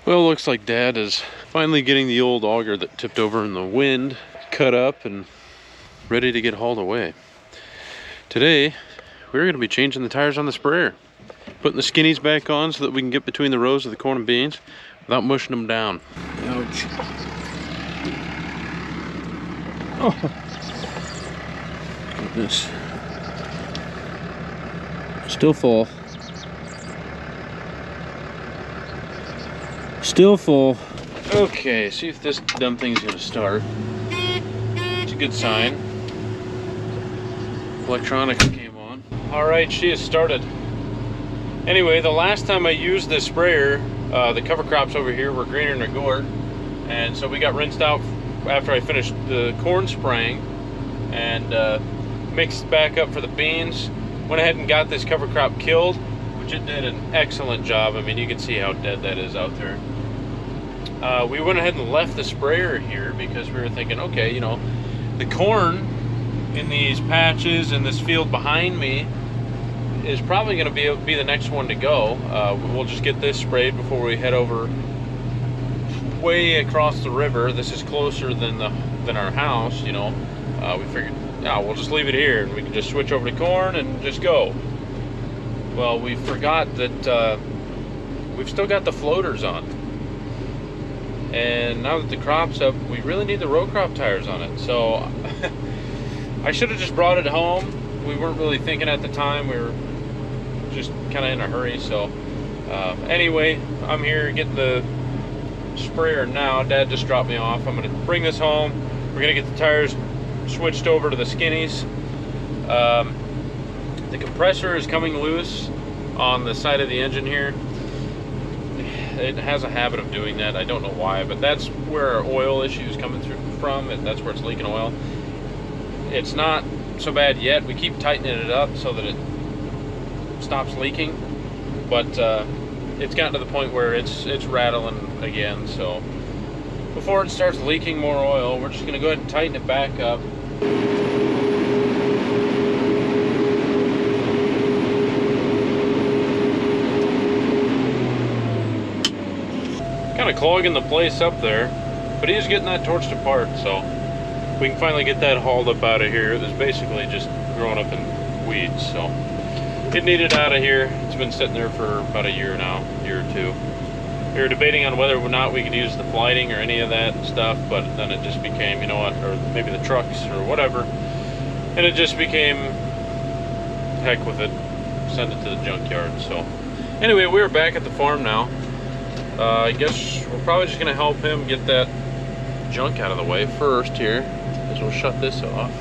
Well, looks like Dad is finally getting the old auger that tipped over in the wind cut up and ready to get hauled away. Today, we're going to be changing the tires on the sprayer, putting the skinnies back on so that we can get between the rows of the corn and beans without mushing them down. Ouch. Oh. Goodness. Still full. Still full. Okay, see if this dumb thing's gonna start. It's a good sign. Electronics came on. All right, she has started. Anyway, the last time I used this sprayer, the cover crops over here were greener than a gourd, and so we got rinsed out after I finished the corn spraying and mixed back up for the beans. Went ahead and got this cover crop killed, which it did an excellent job. I mean, you can see how dead that is out there. We went ahead and left the sprayer here because we were thinking, okay, you know, the corn in these patches in this field behind me is probably going to be the next one to go. We'll just get this sprayed before we head over way across the river. This is closer than our house, you know. We figured, yeah, we'll just leave it here and we can just switch over to corn and just go. Well, we forgot that we've still got the floaters on. And now that the crop's up, we really need the row crop tires on it. So I should have just brought it home. We weren't really thinking at the time. We were just kind of in a hurry. So anyway, I'm here getting the sprayer now. Dad just dropped me off. I'm going to bring this home. We're going to get the tires switched over to the skinnies. The compressor is coming loose on the side of the engine here. It has a habit of doing that. I don't know why, but that's where our oil issue is coming through from, and that's where it's leaking oil. It's not so bad yet. We keep tightening it up so that it stops leaking, but it's gotten to the point where it's rattling again. So before it starts leaking more oil, we're just going to go ahead and tighten it back up. Kind of clogging the place up there, but he's getting that torched apart, so we can finally get that hauled up out of here. It was basically just growing up in weeds, so it needed out of here. It's been sitting there for about a year now, year or two. We were debating on whether or not we could use the flighting or any of that stuff, but then it just became, you know what, or maybe the trucks or whatever, and it just became, heck with it, send it to the junkyard. So anyway, we're back at the farm now. I guess we're probably just gonna help him get that junk out of the way first here, as we'll shut this off.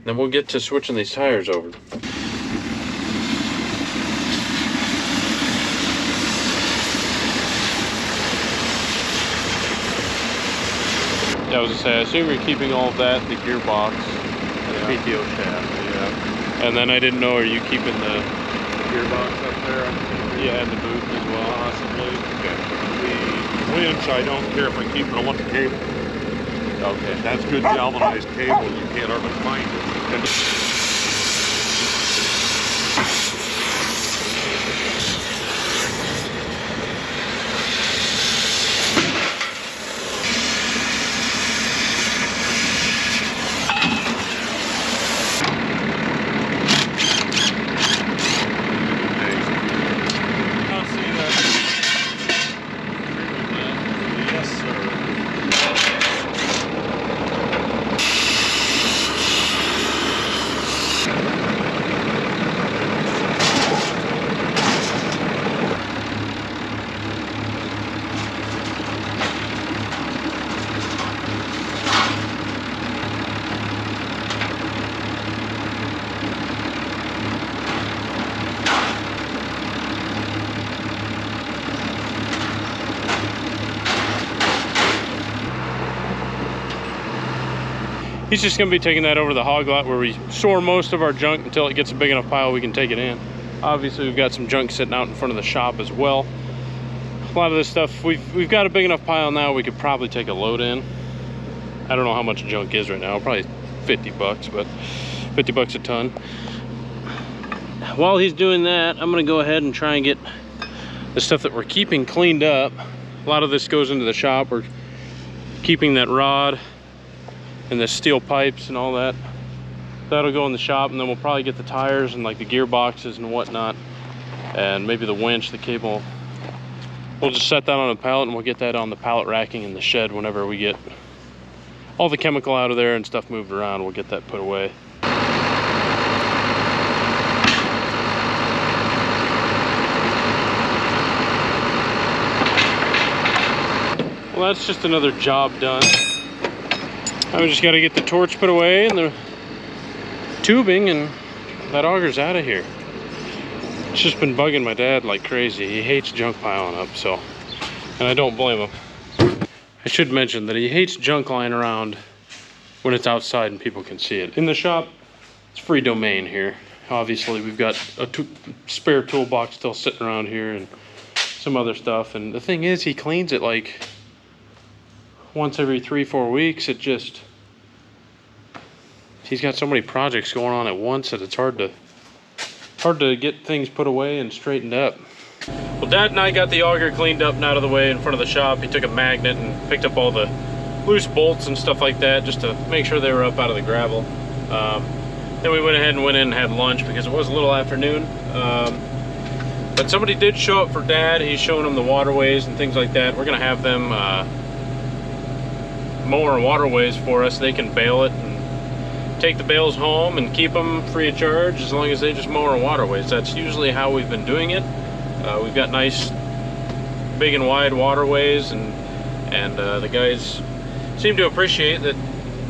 Then we'll get to switching these tires over. Yeah, I was gonna say, I assume you're keeping all of that, the gearbox, and the PTO shaft. Yeah. And then I didn't know, are you keeping the gearbox up there? Yeah, and the boot as well. Possibly. Okay. The winch, I don't care if I keep it. I want the cable. Okay. That's good galvanized cable. You can't hardly find it. He's just gonna be taking that over the hog lot where we store most of our junk until it gets a big enough pile we can take it in. Obviously we've got some junk sitting out in front of the shop as well. A lot of this stuff, we've got a big enough pile now we could probably take a load in. I don't know how much junk is right now, probably 50 bucks, but 50 bucks a ton. while he's doing that, I'm gonna go ahead and try and get the stuff that we're keeping cleaned up. A lot of this goes into the shop. We're keeping that rod and the steel pipes and all that. That'll go in the shop, and then we'll probably get the tires and like the gearboxes and whatnot, and maybe the winch, the cable. We'll just set that on a pallet, and we'll get that on the pallet racking in the shed whenever we get all the chemical out of there and stuff moved around. We'll get that put away. Well, that's just another job done. I just got to get the torch put away and the tubing, and that auger's out of here. It's just been bugging my dad like crazy. He hates junk piling up, so, and I don't blame him. I should mention that he hates junk lying around when it's outside and people can see it. In the shop, it's free domain here. Obviously, we've got a spare toolbox still sitting around here and some other stuff. And the thing is, he cleans it like once every 3-4 weeks. It just, he's got so many projects going on at once that it's hard to get things put away and straightened up. Well, Dad and I got the auger cleaned up and out of the way in front of the shop. He took a magnet and picked up all the loose bolts and stuff like that just to make sure they were up out of the gravel. Then we went ahead and went in and had lunch because it was a little afternoon. But somebody did show up for Dad. He's showing him the waterways and things like that. We're gonna have them mow our waterways for us. They can bale it and take the bales home and keep them free of charge as long as they just mow our waterways. That's usually how we've been doing it. We've got nice big and wide waterways, and the guys seem to appreciate that,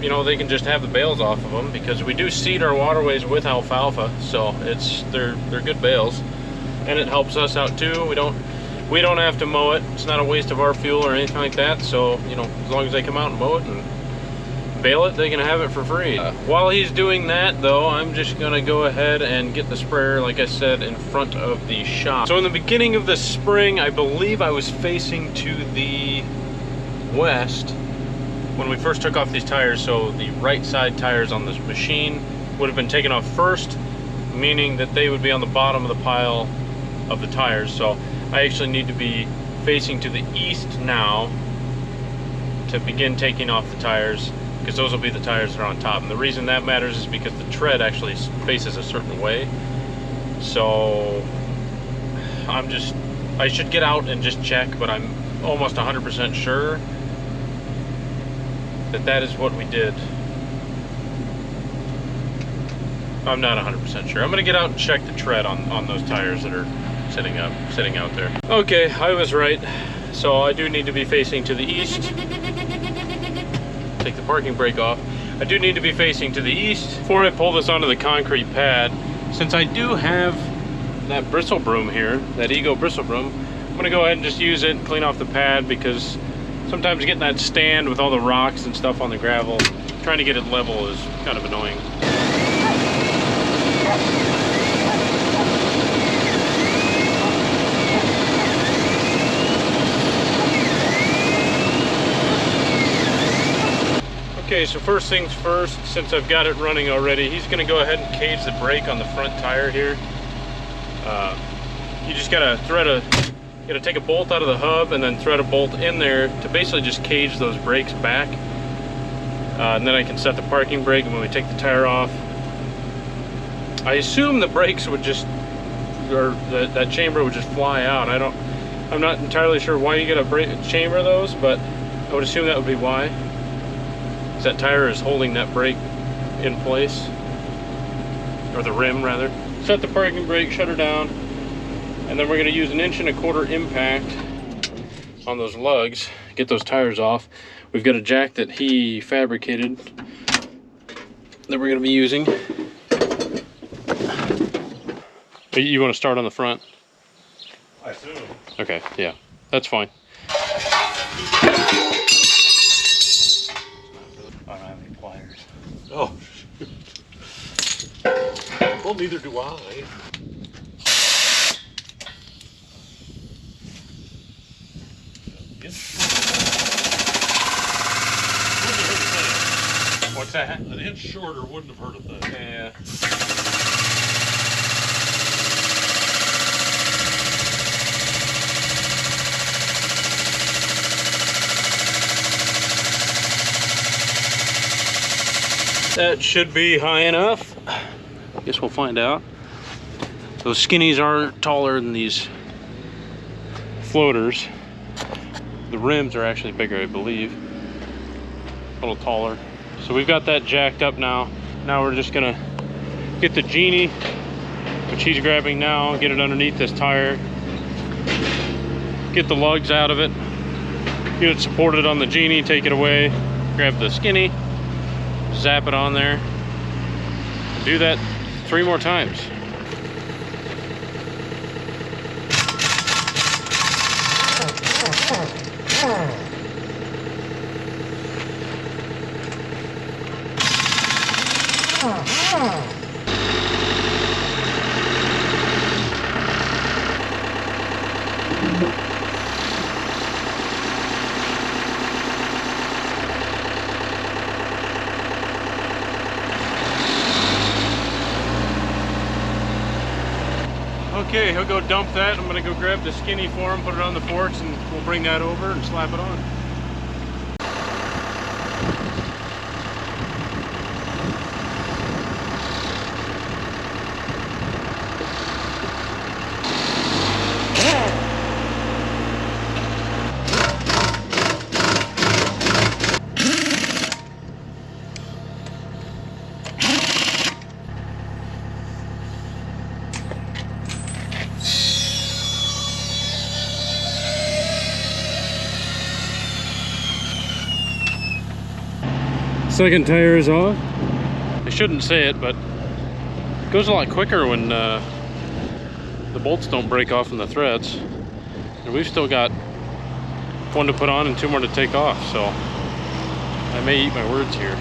you know, they can just have the bales off of them, because we do seed our waterways with alfalfa, so they're good bales, and it helps us out too. We don't have to mow it. It's not a waste of our fuel or anything like that. So, you know, as long as they come out and mow it and bale it, they can have it for free. While he's doing that though, I'm just gonna go ahead and get the sprayer, like I said, in front of the shop. So in the beginning of the spring, I believe I was facing to the west when we first took off these tires. So the right side tires on this machine would have been taken off first, meaning that they would be on the bottom of the pile of the tires. So I actually need to be facing to the east now to begin taking off the tires, because those will be the tires that are on top. And the reason that matters is because the tread actually faces a certain way. So I should get out and just check, but I'm almost 100% sure that is what we did. I'm not 100% sure. I'm gonna get out and check the tread on those tires that are sitting out there. Okay, I was right. So I do need to be facing to the east. Take the parking brake off. I do need to be facing to the east before I pull this onto the concrete pad. Since I do have that bristle broom here, that Ego bristle broom, I'm gonna go ahead and just use it and clean off the pad, because sometimes getting that stand with all the rocks and stuff on the gravel, trying to get it level is kind of annoying. Okay, so first things first, since I've got it running already, he's gonna go ahead and cage the brake on the front tire here. You just gotta take a bolt out of the hub and then thread a bolt in there to basically just cage those brakes back. And then I can set the parking brake, and when we take the tire off, I assume the brakes would just, or that chamber would just fly out. I'm not entirely sure why you get a chamber of those, but I would assume that would be why. That tire is holding that brake in place, or the rim rather. Set the parking brake, shut her down, and then we're going to use an 1.25 inch impact on those lugs, get those tires off. We've got a jack that he fabricated that we're going to be using. You want to start on the front? I assume. Okay, yeah, that's fine. I don't have any pliers. Oh, shoot. Well, neither do I. What's that? An inch shorter wouldn't have hurt a thing. Yeah. That should be high enough. Guess we'll find out. Those skinnies are taller than these floaters. The rims are actually bigger, I believe. A little taller. So we've got that jacked up now. Now we're just gonna get the genie, which he's grabbing now, get it underneath this tire. Get the lugs out of it. Get it supported on the genie, take it away. Grab the skinny, zap it on there. Do that 3 more times. Okay, he'll go dump that. I'm gonna go grab the skinny for him, put it on the forks, and we'll bring that over and slap it on. Second tire is off. I shouldn't say it, but it goes a lot quicker when the bolts don't break off in the threads. And we've still got 1 to put on and 2 more to take off, so I may eat my words here.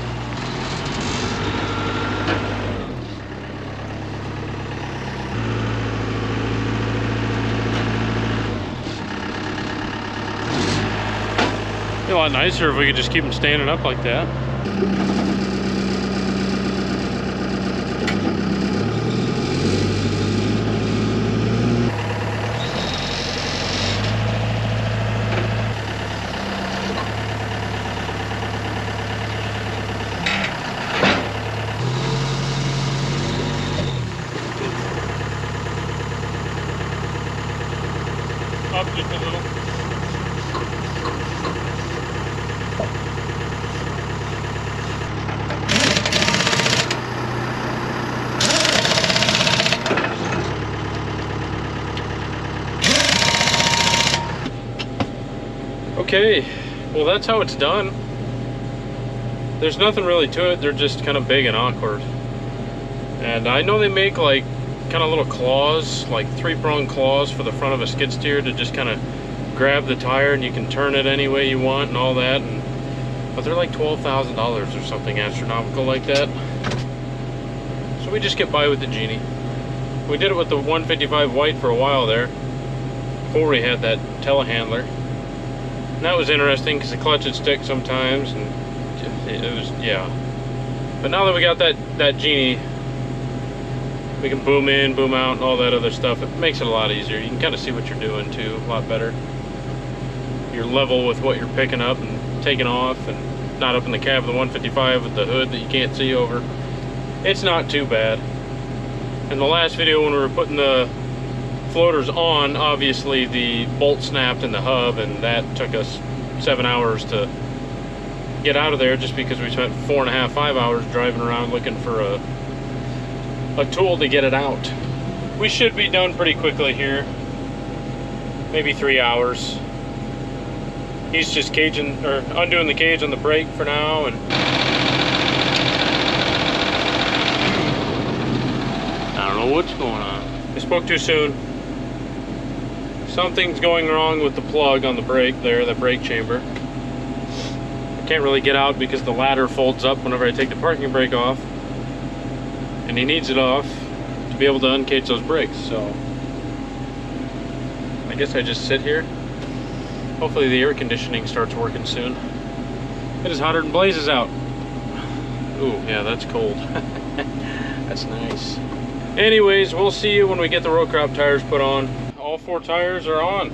It'd be a lot nicer if we could just keep them standing up like that. Up just a little. Okay, well that's how it's done. There's nothing really to it, they're just kind of big and awkward. And I know they make like kind of little claws, like 3-prong claws for the front of a skid steer to just kind of grab the tire, and you can turn it any way you want and all that. But they're like $12,000 or something astronomical like that. So we just get by with the Genie. We did it with the 155 white for a while there, before we had that telehandler. And that was interesting because the clutch would stick sometimes, and it was, yeah. But now that we got that Genie, we can boom in, boom out, and all that other stuff. It makes it a lot easier. You can kind of see what you're doing too, a lot better. You're level with what you're picking up and taking off, and not up in the cab of the 155 with the hood that you can't see over. It's not too bad. In the last video when we were putting the floaters on, obviously the bolt snapped in the hub, and that took us 7 hours to get out of there, just because we spent 4.5, 5 hours driving around looking for a tool to get it out. We should be done pretty quickly here, maybe 3 hours. He's just caging or undoing the cage on the brake for now, and I don't know what's going on. I spoke too soon. Something's going wrong with the plug on the brake there, that brake chamber. I can't really get out because the ladder folds up whenever I take the parking brake off, and he needs it off to be able to uncage those brakes. So I guess I just sit here. Hopefully the air conditioning starts working soon. It is hotter than blazes out. Ooh, yeah, that's cold. That's nice. Anyways, we'll see you when we get the row crop tires put on. All 4 tires are on,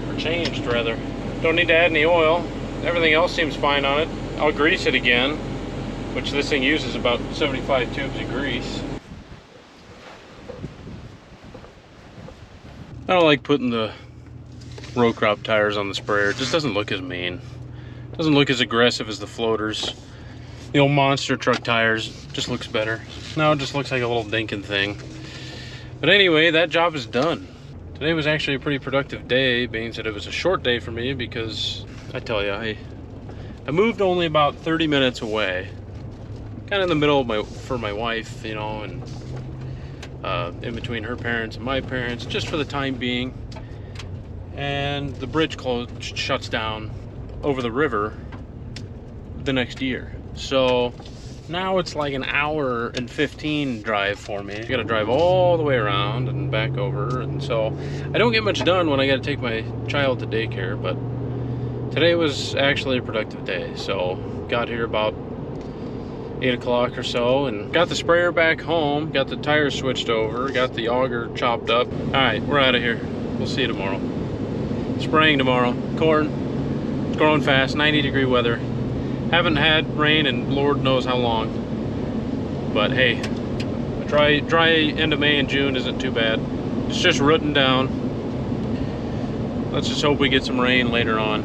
or changed rather. Don't need to add any oil. Everything else seems fine on it. I'll grease it again. which this thing uses about 75 tubes of grease. I don't like putting the row crop tires on the sprayer. It just doesn't look as mean. It doesn't look as aggressive as the floaters. The old monster truck tires just looks better. Now it just looks like a little dinking thing. But anyway, that job is done. Today was actually a pretty productive day, being that it was a short day for me because I tell you, I moved only about 30 minutes away. Kind of in the middle of for my wife, you know, and in between her parents and my parents, just for the time being. And the bridge shuts down over the river the next year. So now it's like an hour and 15 drive for me. I gotta drive all the way around and back over, and so I don't get much done when I gotta take my child to daycare, but today was actually a productive day. So got here about 8 o'clock or so and got the sprayer back home, got the tires switched over, got the auger chopped up. All right, we're out of here. We'll see you tomorrow. Spraying tomorrow. Corn, it's growing fast, 90-degree weather. Haven't had rain in Lord knows how long. But hey, a dry end of May and June isn't too bad. It's just rooting down. Let's just hope we get some rain later on.